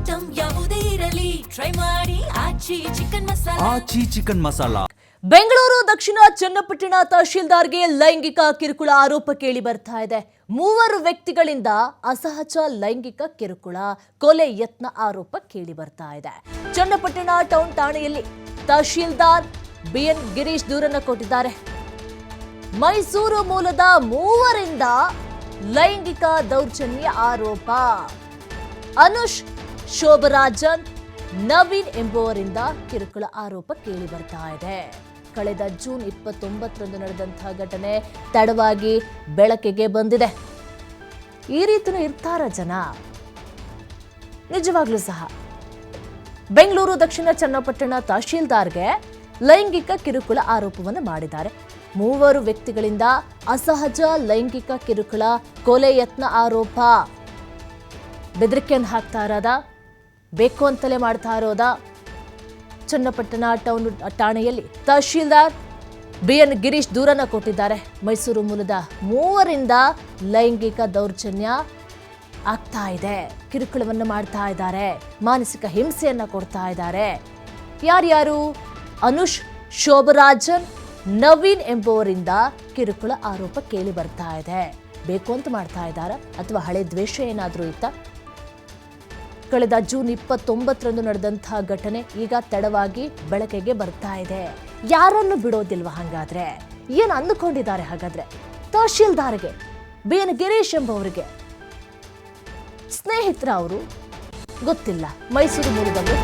Item ಯಾವುದೇ ಇರಲಿ try ಮಾಡಿ ಆಚಿ ಚಿಕನ್ ಮಸಾಲಾ. ಬೆಂಗಳೂರು ದಕ್ಷಿಣ ಚನ್ನಪಟ್ಟಣ ತಹಶೀಲ್ದಾರ್ಗೆ ಲೈಂಗಿಕ ಕಿರುಕುಳ ಆರೋಪ ಕೇಳಿ ಬರ್ತಾ ಇದೆ. 3 ವ್ಯಕ್ತಿಗಳಿಂದ ಅಸಹಜ ಲೈಂಗಿಕ ಕಿರುಕುಳ, ಕೊಲೆ ಯತ್ನ ಆರೋಪ ಕೇಳಿ ಬರ್ತಾ ಇದೆ. ಚನ್ನಪಟ್ಟಣ ಟೌನ್ ಠಾಣೆಯಲ್ಲಿ ತಹಶೀಲ್ದಾರ್ ಬಿಎನ್ ಗಿರೀಶ್ ದೂರನ್ನು ಕೊಟ್ಟಿದ್ದಾರೆ. ಮೈಸೂರು ಮೂಲದ 3ರಿಂದ ಲೈಂಗಿಕ ದೌರ್ಜನ್ಯ ಆರೋಪ. ಅನುಷ್, ಶೋಭರಾಜನ್, ನವೀನ್ ಎಂಬುವರಿಂದ ಕಿರುಕುಳ ಆರೋಪ ಕೇಳಿ ಬರ್ತಾ ಇದೆ. ಕಳೆದ ಜೂನ್ 29ರಂದು ನಡೆದಂತಹ ಘಟನೆ ತಡವಾಗಿ ಬೆಳಕಿಗೆ ಬಂದಿದೆ. ಈ ರೀತಿಯೂ ಇರ್ತಾರ ಜನ, ನಿಜವಾಗ್ಲೂ ಸಹ. ಬೆಂಗಳೂರು ದಕ್ಷಿಣ ಚನ್ನಪಟ್ಟಣ ತಹಶೀಲ್ದಾರ್ಗೆ ಲೈಂಗಿಕ ಕಿರುಕುಳ ಆರೋಪವನ್ನು ಮಾಡಿದ್ದಾರೆ. 3 ವ್ಯಕ್ತಿಗಳಿಂದ ಅಸಹಜ ಲೈಂಗಿಕ ಕಿರುಕುಳ, ಕೊಲೆ ಯತ್ನ ಆರೋಪ. ಬೆದರಿಕೆಯನ್ನು ಹಾಕ್ತಾ ಇರೋದ, ಬೇಕು ಅಂತಲೇ ಮಾಡ್ತಾ ಇರೋದ. ಚನ್ನಪಟ್ಟಣ ಟೌನ್ ಠಾಣೆಯಲ್ಲಿ ತಹಶೀಲ್ದಾರ್ ಬಿಎನ್ ಗಿರೀಶ್ ದೂರನ್ನ ಕೊಟ್ಟಿದ್ದಾರೆ. ಮೈಸೂರು ಮೂಲದ 3ರಿಂದ ಲೈಂಗಿಕ ದೌರ್ಜನ್ಯ ಆಗ್ತಾ ಇದೆ, ಕಿರುಕುಳವನ್ನು ಮಾಡ್ತಾ ಇದ್ದಾರೆ, ಮಾನಸಿಕ ಹಿಂಸೆಯನ್ನ ಕೊಡ್ತಾ ಇದ್ದಾರೆ. ಯಾರ್ಯಾರು? ಅನುಷ್, ಶೋಭರಾಜನ್, ನವೀನ್ ಎಂಬುವರಿಂದ ಕಿರುಕುಳ ಆರೋಪ ಕೇಳಿ ಬರ್ತಾ ಇದೆ. ಬೇಕು ಅಂತ ಮಾಡ್ತಾ ಇದ್ದಾರ ಅಥವಾ ಹಳೆ ದ್ವೇಷ ಏನಾದರೂ ಇತ್ತಾ? ಕಳೆದ ಜೂನ್ 29ರಂದು ನಡೆದಂತಹ ಘಟನೆ ಈಗ ತಡವಾಗಿ ಬೆಳಕಿಗೆ ಬರ್ತಾ ಇದೆ. ಯಾರನ್ನು ಬಿಡೋದಿಲ್ವಾ ಹಾಗಾದ್ರೆ? ಏನು ಅಂದುಕೊಂಡಿದ್ದಾರೆ ಹಾಗಾದ್ರೆ? ತಹಶೀಲ್ದಾರ್ಗೆ ಬಿಎನ್ ಗಿರೀಶ್ ಎಂಬುವರಿಗೆ ಸ್ನೇಹಿತರ ಅವರು ಗೊತ್ತಿಲ್ಲ. ಮೈಸೂರು ಮೂಲದವರು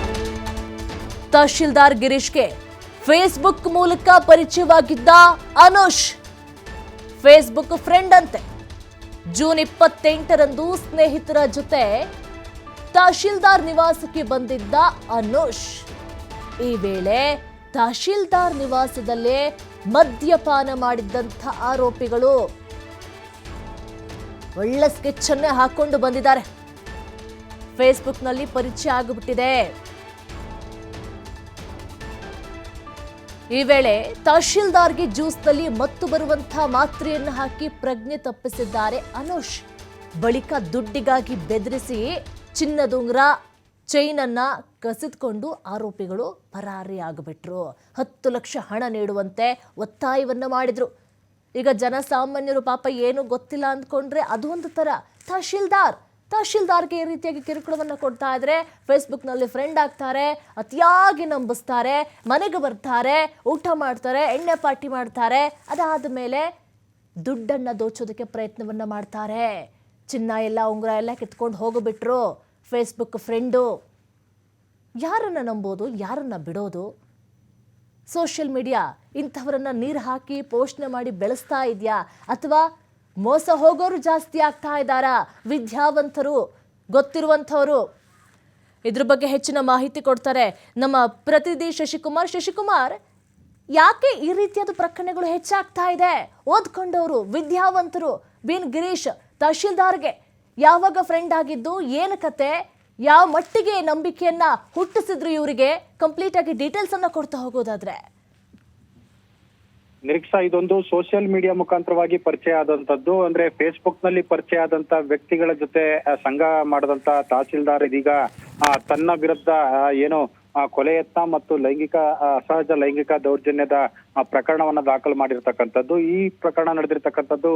ತಹಶೀಲ್ದಾರ್ ಗಿರೀಶ್ಗೆ ಫೇಸ್ಬುಕ್ ಮೂಲಕ ಪರಿಚಯವಾಗಿದ್ದ ಅನುಷ್, ಫೇಸ್ಬುಕ್ ಫ್ರೆಂಡ್ ಅಂತೆ. ಜೂನ್ 28ರಂದು ಸ್ನೇಹಿತರ ಜೊತೆ ತಹಶೀಲ್ದಾರ್ ನಿವಾಸಕ್ಕೆ ಬಂದಿದ್ದ ಅನುಷ್. ಈ ವೇಳೆ ತಹಶೀಲ್ದಾರ್ ನಿವಾಸದಲ್ಲೇ ಮದ್ಯಪಾನ ಮಾಡಿದ್ದಂಥ ಆರೋಪಿಗಳು ಒಳ್ಳೆ ಸ್ಕೆಚ್ ಅನ್ನೇ ಹಾಕೊಂಡು ಬಂದಿದ್ದಾರೆ. ಫೇಸ್ಬುಕ್ನಲ್ಲಿ ಪರಿಚಯ ಆಗಿಬಿಟ್ಟಿದೆ. ಈ ವೇಳೆ ತಹಶೀಲ್ದಾರ್ಗೆ ಜ್ಯೂಸ್ನಲ್ಲಿ ಮತ್ತು ಬರುವಂತಹ ಮಾತ್ರೆಯನ್ನು ಹಾಕಿ ಪ್ರಜ್ಞೆ ತಪ್ಪಿಸಿದ್ದಾರೆ ಅನುಷ್. ಬಳಿಕ ದುಡ್ಡಿಗಾಗಿ ಬೆದರಿಸಿ ಚಿನ್ನದುಂಗುರ, ಚೈನ್ ಅನ್ನ ಕಸಿದುಕೊಂಡು ಆರೋಪಿಗಳು ಪರಾರಿಯಾಗಿಬಿಟ್ರು. 10 ಲಕ್ಷ ಹಣ ನೀಡುವಂತೆ ಒತ್ತಾಯವನ್ನ ಮಾಡಿದ್ರು. ಈಗ ಜನಸಾಮಾನ್ಯರು ಪಾಪ ಏನು ಗೊತ್ತಿಲ್ಲ ಅಂದ್ಕೊಂಡ್ರೆ ಅದು ಒಂದು ತರ. ತಹಶೀಲ್ದಾರ್ಗೆ ಈ ರೀತಿಯಾಗಿ ಕಿರುಕುಳವನ್ನು ಕೊಡ್ತಾ ಇದ್ರೆ ಫೇಸ್ಬುಕ್ನಲ್ಲಿ ಫ್ರೆಂಡ್ ಆಗ್ತಾರೆ, ಅತಿಯಾಗಿ ನಂಬಿಸ್ತಾರೆ, ಮನೆಗೆ ಬರ್ತಾರೆ, ಊಟ ಮಾಡ್ತಾರೆ, ಎಣ್ಣೆ ಪಾರ್ಟಿ ಮಾಡ್ತಾರೆ. ಅದಾದ ಮೇಲೆ ದುಡ್ಡನ್ನು ದೋಚೋದಕ್ಕೆ ಪ್ರಯತ್ನವನ್ನ ಮಾಡ್ತಾರೆ. ಚಿನ್ನ ಎಲ್ಲ, ಉಂಗುರ ಎಲ್ಲ ಕಿತ್ಕೊಂಡು ಹೋಗಿಬಿಟ್ರು ಫೇಸ್ಬುಕ್ ಫ್ರೆಂಡು. ಯಾರನ್ನ ನಂಬೋದು, ಯಾರನ್ನ ಬಿಡೋದು? ಸೋಷಿಯಲ್ ಮೀಡಿಯಾ ಇಂಥವರನ್ನ ನೀರು ಹಾಕಿ ಪೋಷಣೆ ಮಾಡಿ ಬೆಳೆಸ್ತಾ ಇದೆಯಾ, ಅಥವಾ ಮೋಸ ಹೋಗೋರು ಜಾಸ್ತಿ ಆಗ್ತಾ ಇದ್ದಾರಾ? ವಿದ್ಯಾವಂತರು, ಗೊತ್ತಿರುವಂಥವರು ಇದ್ರ ಬಗ್ಗೆ ಹೆಚ್ಚಿನ ಮಾಹಿತಿ ಕೊಡ್ತಾರೆ ನಮ್ಮ ಪ್ರತಿನಿಧಿ ಶಶಿಕುಮಾರ್. ಯಾಕೆ ಈ ರೀತಿಯಾದ ಪ್ರಕರಣಗಳು ಹೆಚ್ಚಾಗ್ತಾ ಇದೆ? ಓದ್ಕೊಂಡವರು, ವಿದ್ಯಾವಂತರು, ಬಿಎನ್ ಗಿರೀಶ್ ತಹಶೀಲ್ದಾರ್ಗೆ ಯಾವಾಗ ಫ್ರೆಂಡ್ ಆಗಿದ್ದು, ಏನು ಕತೆ, ಯಾವ ಮಟ್ಟಿಗೆ ನಂಬಿಕೆಯನ್ನ ಹುಟ್ಟಿಸಿದ್ರು ಇವರಿಗೆ? ಕಂಪ್ಲೀಟ್ ಆಗಿ ಡೀಟೇಲ್ಸ್ ಅನ್ನ ಕೊಡ್ತಾ ಹೋಗೋದಾದ್ರೆ ನಿರೀಕ್ಷಾ, ಇದೊಂದು ಸೋಷಿಯಲ್ ಮೀಡಿಯಾ ಮುಖಾಂತರವಾಗಿ ಪರಿಚಯ ಆದಂತದ್ದು. ಅಂದ್ರೆ ಫೇಸ್ಬುಕ್ ನಲ್ಲಿ ಪರಿಚಯ ಆದಂತ ವ್ಯಕ್ತಿಗಳ ಜೊತೆ ಸಂಘ ಮಾಡದಂತ ತಹಶೀಲ್ದಾರ್ ಇದೀಗ ತನ್ನ ವಿರುದ್ಧ ಏನು ಕೊಲೆ ಯತ್ನ ಮತ್ತು ಅಸಹಜ ಲೈಂಗಿಕ ದೌರ್ಜನ್ಯದ ಪ್ರಕರಣವನ್ನ ದಾಖಲು ಮಾಡಿರ್ತಕ್ಕಂಥದ್ದು. ಈ ಪ್ರಕರಣ ನಡೆದಿರ್ತಕ್ಕಂಥದ್ದು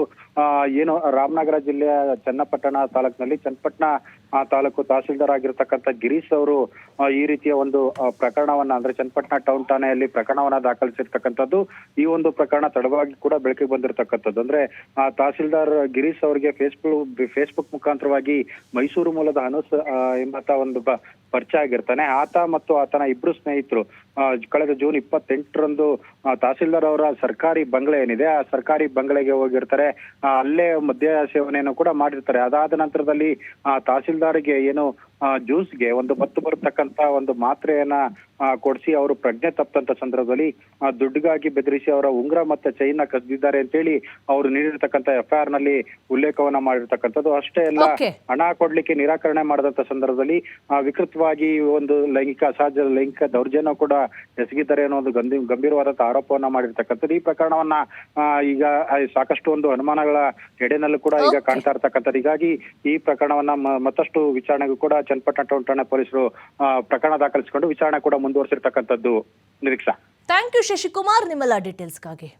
ಏನು ರಾಮನಗರ ಜಿಲ್ಲೆಯ ಚನ್ನಪಟ್ಟಣ ತಾಲೂಕಿನಲ್ಲಿ, ಚನ್ನಪಟ್ಟಣ ತಾಲೂಕು ತಹಶೀಲ್ದಾರ್ ಆಗಿರ್ತಕ್ಕಂಥ ಗಿರೀಶ್ ಅವರು ಈ ರೀತಿಯ ಒಂದು ಪ್ರಕರಣವನ್ನ, ಅಂದ್ರೆ ಚನ್ನಪಟ್ಟಣ ಟೌನ್ ಠಾಣೆಯಲ್ಲಿ ಪ್ರಕರಣವನ್ನ ದಾಖಲಿಸಿರ್ತಕ್ಕಂಥದ್ದು. ಈ ಒಂದು ಪ್ರಕರಣ ತಡವಾಗಿ ಕೂಡ ಬೆಳಕಿಗೆ ಬಂದಿರತಕ್ಕಂಥದ್ದು. ಅಂದ್ರೆ ತಹಶೀಲ್ದಾರ್ ಗಿರೀಶ್ ಅವರಿಗೆ ಫೇಸ್ಬುಕ್ ಮುಖಾಂತರವಾಗಿ ಮೈಸೂರು ಮೂಲದ ಅನುಷ್ ಎಂಬಂತ ಒಂದು ಪರಿಚಯ ಆಗಿರ್ತಾನೆ. ಆತ ಮತ್ತು ಆತನ ಇಬ್ರು ಸ್ನೇಹಿತರು ಕಳೆದ ಜೂನ್ 28ರಂದು ತಹಶೀಲ್ದಾರ್ ಅವರ ಸರ್ಕಾರಿ ಬಂಗ್ಲೆ ಏನಿದೆ, ಆ ಸರ್ಕಾರಿ ಬಂಗ್ಲೆಗೆ ಹೋಗಿರ್ತಾರೆ. ಅಲ್ಲೇ ಮದ್ಯ ಸೇವನೆಯನ್ನು ಕೂಡ ಮಾಡಿರ್ತಾರೆ. ಅದಾದ ನಂತರದಲ್ಲಿ ತಹಶೀಲ್ದಾರ್ಗೆ ಏನು ಜ್ಯೂಸ್ಗೆ ಒಂದು ಮತ್ತು ಬರತಕ್ಕಂತ ಒಂದು ಮಾತ್ರೆಯನ್ನ ಕೊಡಿಸಿ ಅವರು ಪ್ರಜ್ಞೆ ತಪ್ಪಂತ ಸಂದರ್ಭದಲ್ಲಿ ದುಡ್ಡಿಗಾಗಿ ಬೆದರಿಸಿ ಅವರ ಉಂಗುರ ಮತ್ತೆ ಚೈನ್ ಕದ್ದಿದ್ದಾರೆ ಅಂತೇಳಿ ಅವರು ನೀಡಿರ್ತಕ್ಕಂಥ FIR ನಲ್ಲಿ ಉಲ್ಲೇಖವನ್ನ ಮಾಡಿರ್ತಕ್ಕಂಥದ್ದು. ಅಷ್ಟೇ ಅಲ್ಲ, ಹಣ ಕೊಡ್ಲಿಕ್ಕೆ ನಿರಾಕರಣೆ ಮಾಡಿದಂತ ಸಂದರ್ಭದಲ್ಲಿ ವಿಕೃತವಾಗಿ ಒಂದು ಅಸಹಜ ಲೈಂಗಿಕ ದೌರ್ಜನ್ಯ ಕೂಡ ಎಸಗಿದ್ದಾರೆ ಅನ್ನೋ ಒಂದು ಗಂಭೀರವಾದಂತಹ ಆರೋಪವನ್ನ ಮಾಡಿರ್ತಕ್ಕಂಥದ್ದು. ಈ ಪ್ರಕರಣವನ್ನ ಈಗ ಸಾಕಷ್ಟು ಒಂದು ಅನುಮಾನಗಳ ಎಡೆನಲ್ಲೂ ಕೂಡ ಈಗ ಕಾಣ್ತಾ ಇರ್ತಕ್ಕಂಥದ್ದು. ಹೀಗಾಗಿ ಈ ಪ್ರಕರಣವನ್ನ ಮತ್ತಷ್ಟು ವಿಚಾರಣೆಗೂ ಕೂಡ ಚನ್ನಪಟ್ಟಣ ಟೌನ್ ಠಾಣೆ ಪೊಲೀಸರು ಪ್ರಕರಣ ದಾಖಲಿಸಿಕೊಂಡು ವಿಚಾರಣೆ ಕೂಡ ಮುಂದುವರಿಸಿರ್ತಕ್ಕಂಥದ್ದು. ನಿರೀಕ್ಷಾ. ಥ್ಯಾಂಕ್ ಯು ಶಶಿಕುಮಾರ್ ನಿಮ್ಮೆಲ್ಲ ಡೀಟೇಲ್ಸ್ಗಾಗಿ.